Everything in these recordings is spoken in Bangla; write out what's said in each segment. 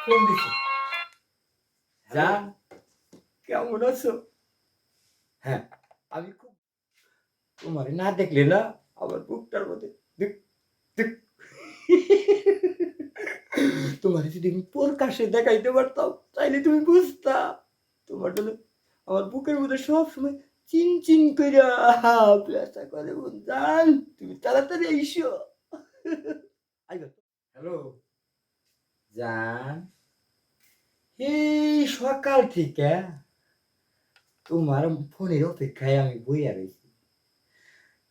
ফোন দিছে। জান, কেমন আছো? হ্যাঁ, আমি খুব তোমারে না দেখলে না আমার বুকটার মধ্যে দিক দিক তোমারে যদি আমি প্রকাশ্যে দেখাইতে পারতাম তাইলে তুমি বুঝতা। তোমার জন্য আমার বুকের মধ্যে সবসময় চিন চিন কইরা ব্যথা করে মন। জান, তুমি তাড়াতাড়ি আইসো। আইবা তো? হ্যালো জান, এই সকাল থেকে তোমার ফোনের অপেক্ষায় আমি বইয়া রইছি।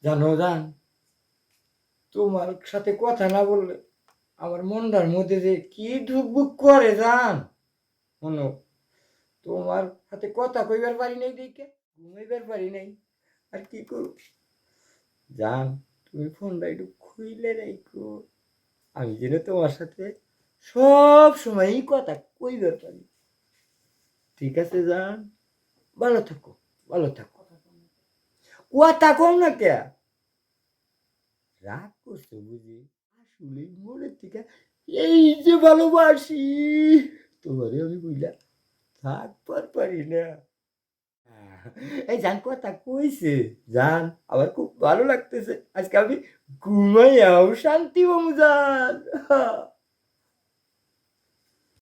জানো জান, তোমার সাথে কথা না বললে আমার মনটার মধ্যে যে কি ধুকবুক করে জান। শোনো, তোমার সাথে কথা কইবার পারি নাই দেখে ঘুমাইবার পারি নাই। আর কি করব জান, তুমি ফোনটা একটু খুইলে রাখো, আমি যেন তোমার সাথে সব সময়ই কথা কইবার পারি। ঠিক আছে জান? ভালো থাকো, ভালো থাকো। কথা কম না কে? রাগ করছো বুঝি? আসলে মনের থেকে এই যে ভালোবাসি তোমারে আমি বুঝলা থাকবার পারি না। এই জান, কথা কইছে জান, আমার খুব ভালো লাগতেছে। আজকে আমি ঘুমাইয়াও শান্তি পাবো জান।